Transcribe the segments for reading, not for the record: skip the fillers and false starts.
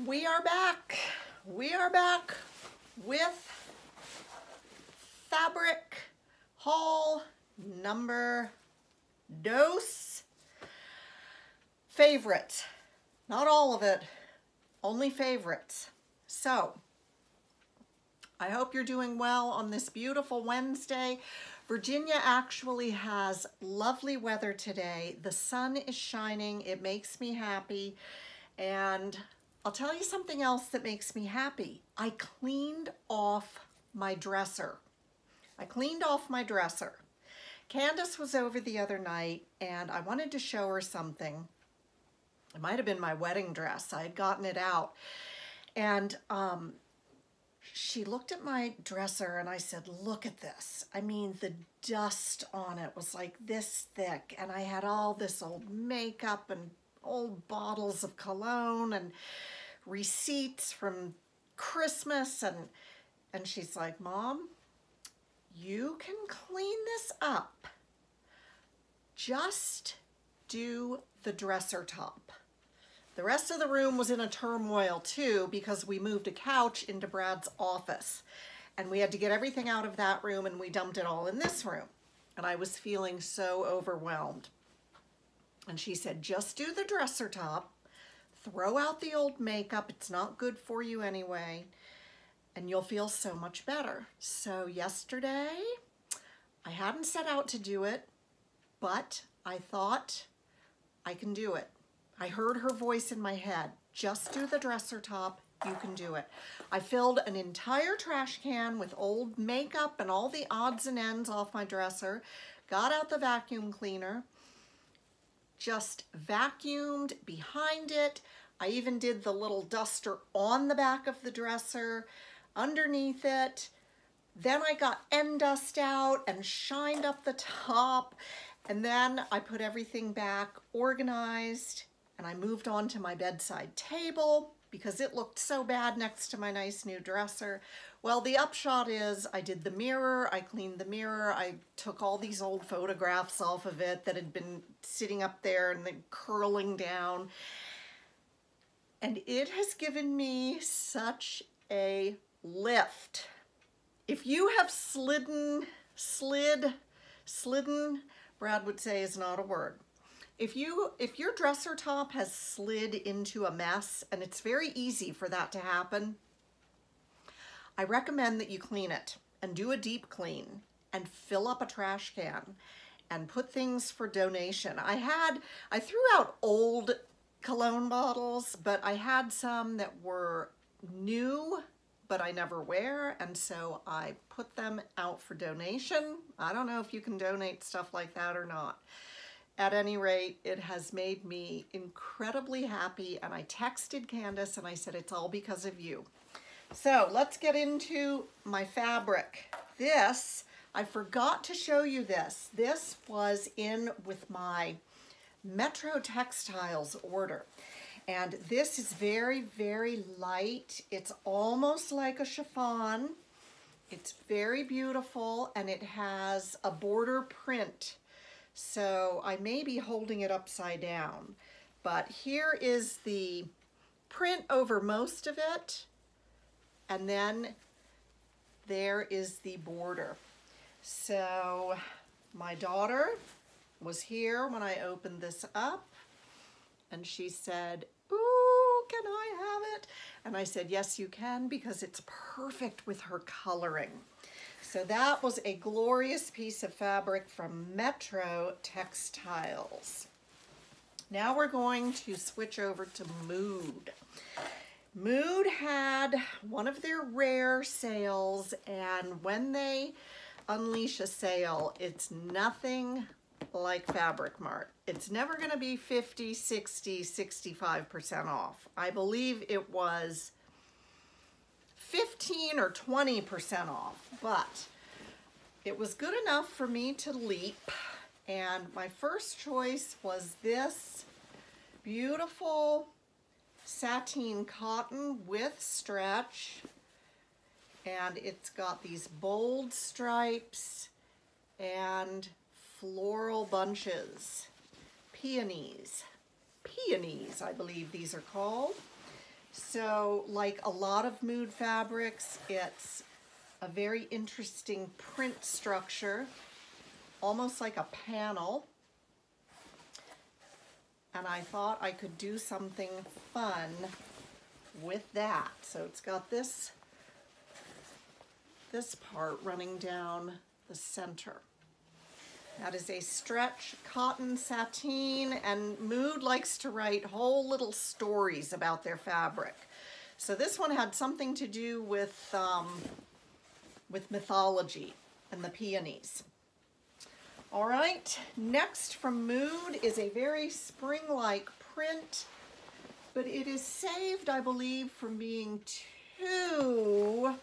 We are back. We are back with fabric haul number dos. Favorites. Not all of it, only favorites. So, I hope you're doing well on this beautiful Wednesday. Virginia actually has lovely weather today. The sun is shining. It makes me happy. And I'll tell you something else that makes me happy. I cleaned off my dresser. Candace was over the other night and I wanted to show her something. It might have been my wedding dress. I had gotten it out. And she looked at my dresser and I said, look at this. I mean, the dust on it was like this thick. And I had all this old makeup and old bottles of cologne and receipts from Christmas. And she's like, Mom, you can clean this up. Just do the dresser top. The rest of the room was in a turmoil too because we moved a couch into Brad's office and we had to get everything out of that room and we dumped it all in this room. And I was feeling so overwhelmed. And she said, just do the dresser top, throw out the old makeup, it's not good for you anyway, and you'll feel so much better. So yesterday, I hadn't set out to do it, but I thought I can do it. I heard her voice in my head, just do the dresser top, you can do it. I filled an entire trash can with old makeup and all the odds and ends off my dresser, got out the vacuum cleaner, just vacuumed behind it. I even did the little duster on the back of the dresser, underneath it. Then I got end dust out and shined up the top. And then I put everything back organized and I moved on to my bedside table because it looked so bad next to my nice new dresser. Well, the upshot is I did the mirror, I cleaned the mirror, I took all these old photographs off of it that had been sitting up there and then curling down. And it has given me such a lift. If you have slidden, Brad would say is not a word. If your dresser top has slid into a mess, and it's very easy for that to happen, I recommend that you clean it and do a deep clean and fill up a trash can and put things for donation. I threw out old cologne bottles, but I had some that were new, but I never wear, and so I put them out for donation. I don't know if you can donate stuff like that or not. At any rate, it has made me incredibly happy, and I texted Candace and I said, it's all because of you. So let's get into my fabric. This, I forgot to show you this. This was in with my Metro Textiles order. And this is very, very light. It's almost like a chiffon. It's very beautiful and it has a border print. So I may be holding it upside down, but here is the print over most of it. And then there is the border. So my daughter was here when I opened this up and she said, ooh, can I have it? And I said, yes, you can, because it's perfect with her coloring. So that was a glorious piece of fabric from Metro Textiles. Now we're going to switch over to Mood. Mood had one of their rare sales, and when they unleash a sale, it's nothing like Fabric Mart. It's never going to be 50, 60, 65% off. I believe it was 15 or 20% off, but it was good enough for me to leap. And my first choice was this beautiful sateen cotton with stretch. And it's got these bold stripes and floral bunches. Peonies, I believe these are called. So like a lot of mood fabrics, it's a very interesting print structure, almost like a panel. And I thought I could do something fun with that. So it's got this part running down the center. That is a stretch cotton sateen, and Mood likes to write whole little stories about their fabric. So this one had something to do with mythology and the peonies. All right, next from Mood is a very spring-like print, but it is saved, I believe, from being too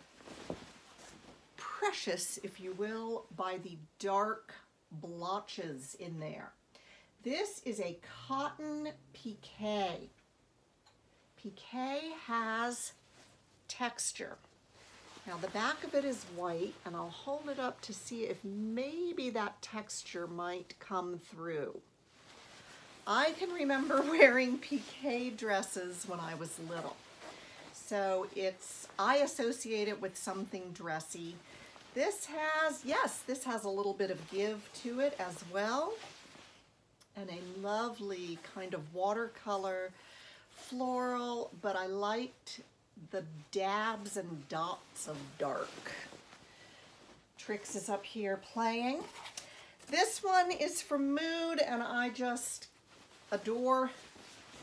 precious, if you will, by the dark blotches in there. This is a cotton pique. Pique has texture. Now the back of it is white, and I'll hold it up to see if maybe that texture might come through. I can remember wearing pique dresses when I was little. So I associate it with something dressy. This has a little bit of give to it as well. And a lovely kind of watercolor floral, but I liked the dabs and dots of dark. Trix is up here playing. This one is from Mood, and I just adore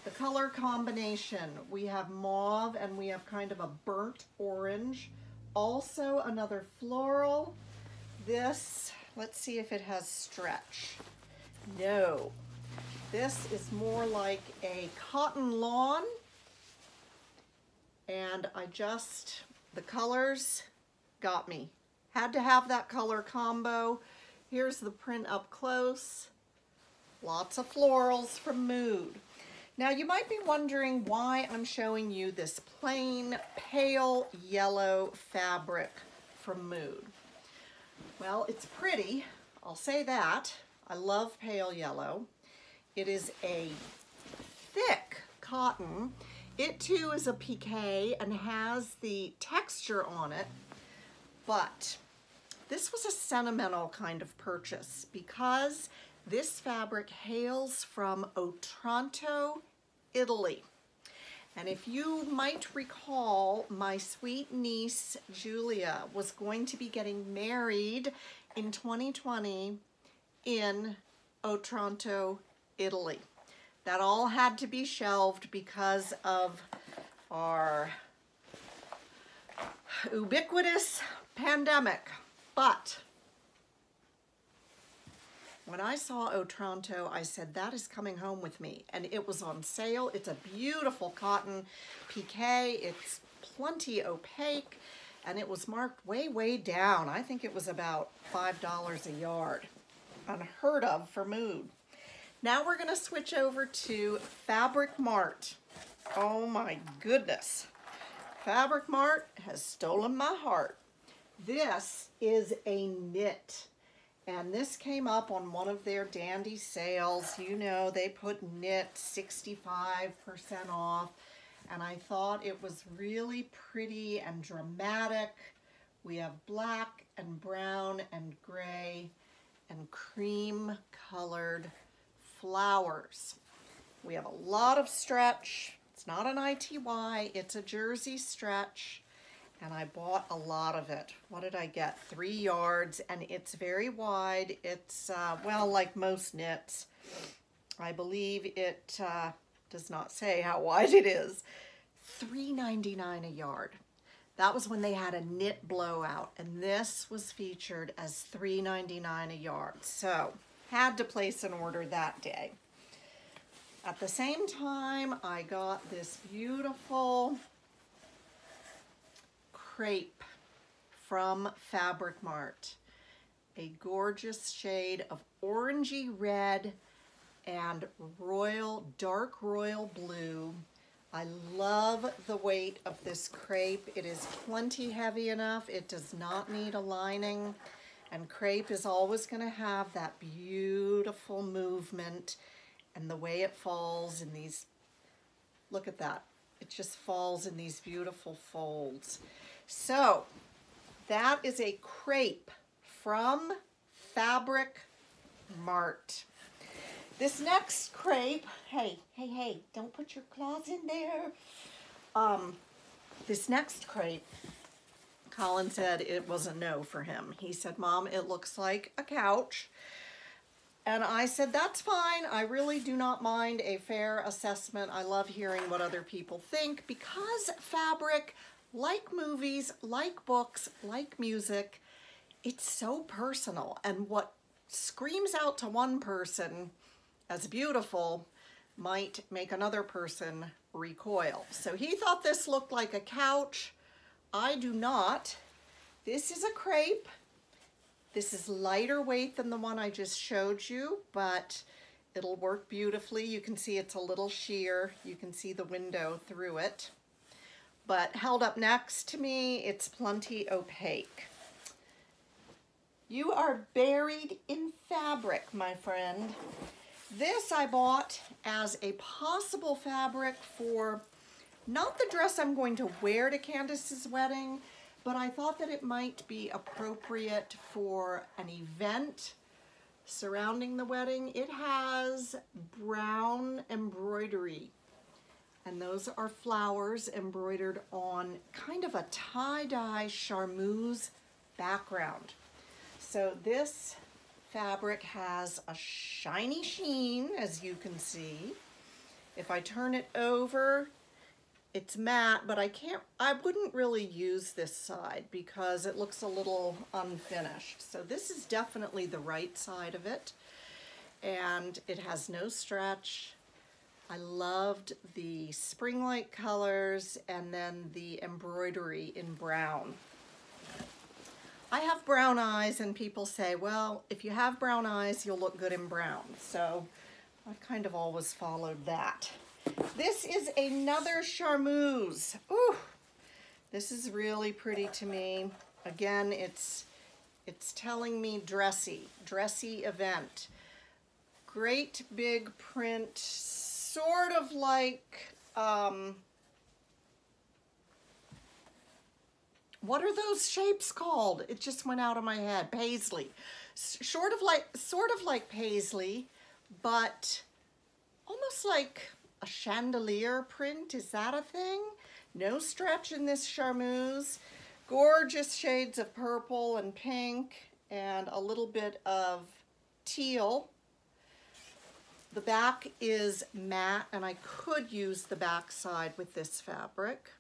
the color combination. We have mauve and we have kind of a burnt orange. Also another floral. This, let's see if it has stretch. No. This is more like a cotton lawn. And the colors got me. Had to have that color combo. Here's the print up close. Lots of florals from Mood. Now you might be wondering why I'm showing you this plain pale yellow fabric from Mood. Well, it's pretty, I'll say that. I love pale yellow. It is a thick cotton. It too is a pique and has the texture on it, but this was a sentimental kind of purchase because this fabric hails from Otranto, Italy. And if you might recall, my sweet niece, Julia, was going to be getting married in 2020 in Otranto, Italy. That all had to be shelved because of our ubiquitous pandemic. But when I saw Otranto, I said, that is coming home with me. And it was on sale. It's a beautiful cotton pique. It's plenty opaque. And it was marked way, way down. I think it was about $5 a yard. Unheard of for Mood. Now we're going to switch over to Fabric Mart. Oh my goodness. Fabric Mart has stolen my heart. This is a knit. And this came up on one of their dandy sales. You know, they put knit 65% off. And I thought it was really pretty and dramatic. We have black and brown and gray and cream colored flowers. We have a lot of stretch. It's not an ITY, it's a jersey stretch. And I bought a lot of it. What did I get? 3 yards, and it's very wide. It's, well, like most knits. I believe it does not say how wide it is. $3.99 a yard. That was when they had a knit blowout, and this was featured as $3.99 a yard. So, had to place an order that day. At the same time, I got this beautiful Crepe from Fabric Mart. A gorgeous shade of orangey red and dark royal blue. I love the weight of this crepe. It is plenty heavy enough. It does not need a lining. And crepe is always going to have that beautiful movement and the way it falls in these, look at that, It just falls in these beautiful folds. So that is a crepe from Fabric Mart. This next crepe, hey, don't put your claws in there. This next crepe, Colin said it was a no for him. He said, Mom, it looks like a couch. And I said, that's fine. I really do not mind a fair assessment. I love hearing what other people think because fabric, like movies, like books, like music, it's so personal. And what screams out to one person as beautiful might make another person recoil. So he thought this looked like a couch. I do not. This is a crepe. This is lighter weight than the one I just showed you, but it'll work beautifully. You can see it's a little sheer. You can see the window through it. But held up next to me, it's plenty opaque. You are buried in fabric, my friend. This I bought as a possible fabric for not the dress I'm going to wear to Candace's wedding, but I thought that it might be appropriate for an event surrounding the wedding. It has brown embroidery, and those are flowers embroidered on kind of a tie-dye charmeuse background. So this fabric has a shiny sheen, as you can see. If I turn it over, it's matte, but I wouldn't really use this side because it looks a little unfinished. So this is definitely the right side of it, and it has no stretch. I loved the spring-like colors and then the embroidery in brown. I have brown eyes, and people say, well, if you have brown eyes, you'll look good in brown. So I've kind of always followed that. This is another charmeuse. Ooh, this is really pretty to me. Again, it's telling me dressy event. Great big print, sort of like, what are those shapes called? It just went out of my head. Paisley. Sort of like paisley, but almost like a chandelier print. Is that a thing? No stretch in this charmeuse. Gorgeous shades of purple and pink and a little bit of teal. The back is matte, and I could use the back side with this fabric.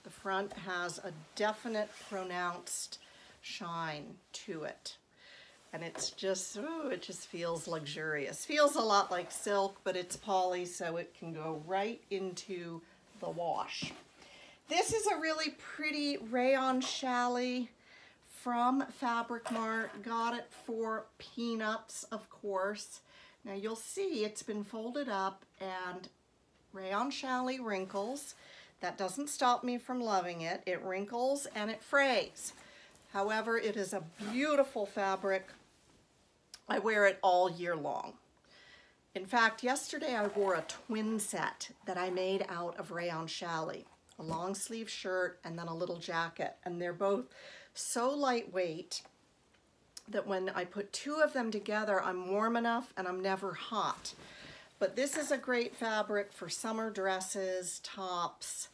The front has a definite pronounced shine to it. And it's just, ooh, it just feels luxurious. Feels a lot like silk, but it's poly, so it can go right into the wash. This is a really pretty rayon challis from Fabric Mart. Got it for peanuts, of course. Now you'll see it's been folded up, and rayon challis wrinkles. That doesn't stop me from loving it. It wrinkles and it frays. However, it is a beautiful fabric. I wear it all year long. In fact, yesterday I wore a twin set that I made out of rayon challis, a long sleeve shirt and then a little jacket. And they're both so lightweight that when I put two of them together, I'm warm enough and I'm never hot. But this is a great fabric for summer dresses, tops,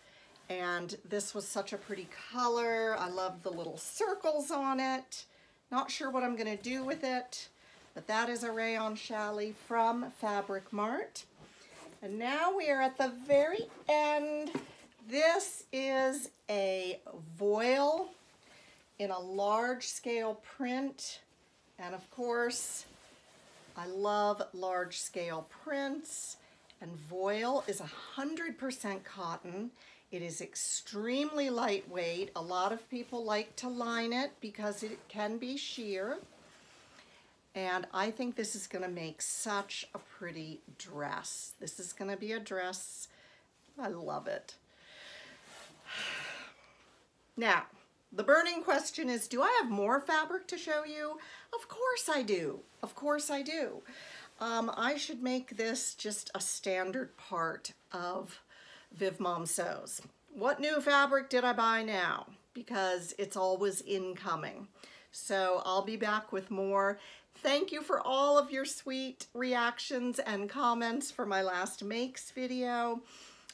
and this was such a pretty color. I love the little circles on it. Not sure what I'm gonna do with it, but that is a rayon challis from Fabric Mart. And now we are at the very end. This is a voile in a large scale print, and of course, I love large scale prints, and voile is 100% cotton. It is extremely lightweight. A lot of people like to line it because it can be sheer. And I think this is gonna make such a pretty dress. This is gonna be a dress. I love it. Now, the burning question is, do I have more fabric to show you? Of course I do. Of course I do. I should make this just a standard part of Viv Mom Sews. What new fabric did I buy now? Because it's always incoming. So I'll be back with more. Thank you for all of your sweet reactions and comments for my last makes video.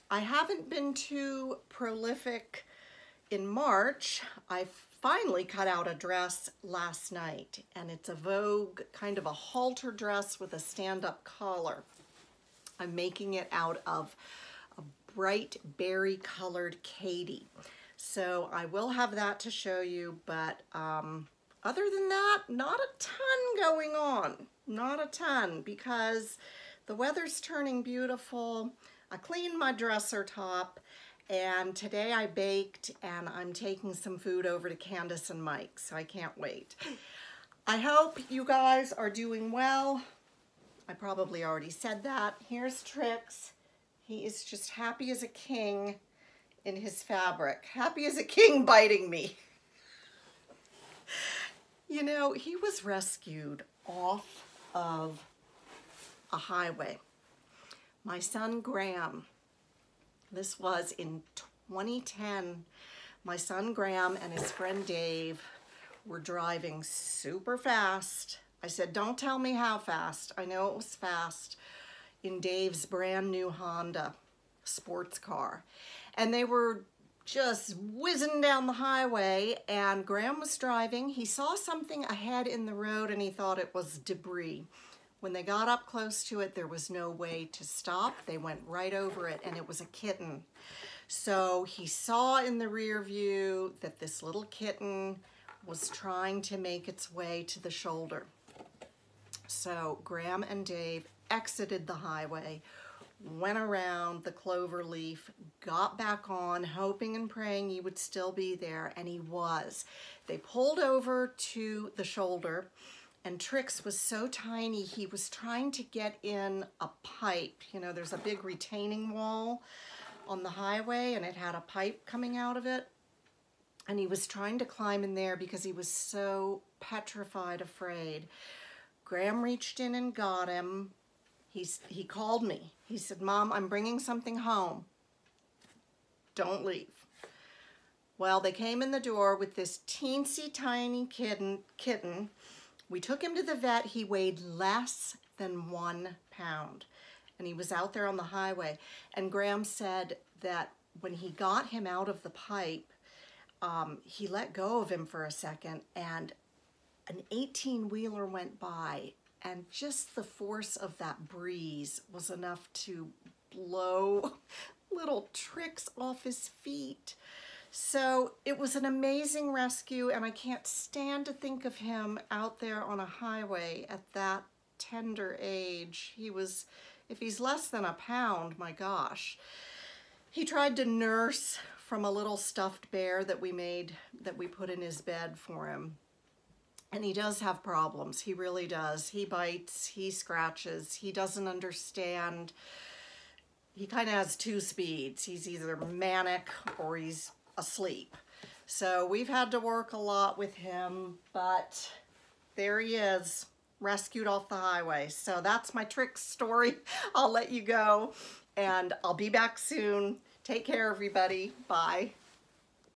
I haven't been too prolific in March. I finally cut out a dress last night, and it's a Vogue kind of a halter dress with a stand-up collar. I'm making it out of a bright berry colored Katie. So I will have that to show you, but other than that, not a ton going on. Not a ton, because the weather's turning beautiful. I cleaned my dresser top, and today I baked, and I'm taking some food over to Candace and Mike, so I can't wait. I hope you guys are doing well. I probably already said that. Here's Trix. He is just happy as a king in his fabric. Happy as a king biting me. You know, he was rescued off of a highway. My son Graham, this was in 2010, my son Graham and his friend Dave were driving super fast. I said, don't tell me how fast. I know it was fast. In Dave's brand new Honda sports car. And they were just whizzing down the highway, and Graham was driving. He saw something ahead in the road and he thought it was debris. When they got up close to it, there was no way to stop. They went right over it, and it was a kitten. So he saw in the rear view that this little kitten was trying to make its way to the shoulder. So Graham and Dave exited the highway, went around the clover leaf, got back on, hoping and praying he would still be there, and he was. They pulled over to the shoulder, and Trix was so tiny, he was trying to get in a pipe. You know, there's a big retaining wall on the highway, and it had a pipe coming out of it, and he was trying to climb in there because he was so petrified, afraid. Graham reached in and got him. He called me. He said, Mom, I'm bringing something home. Don't leave. Well, they came in the door with this teensy tiny kitten. We took him to the vet. He weighed less than 1 pound, and he was out there on the highway. And Graham said that when he got him out of the pipe, he let go of him for a second, and an 18-wheeler went by, and just the force of that breeze was enough to blow little Trix off his feet. So it was an amazing rescue, and I can't stand to think of him out there on a highway at that tender age. He was, if he's less than a pound, my gosh. He tried to nurse from a little stuffed bear that we made, that we put in his bed for him. And he does have problems. He really does. He bites, he scratches, he doesn't understand. He kind of has 2 speeds. He's either manic or he's asleep. So we've had to work a lot with him, but there he is, rescued off the highway. So that's my Trix story. I'll let you go, and I'll be back soon. Take care, everybody. Bye.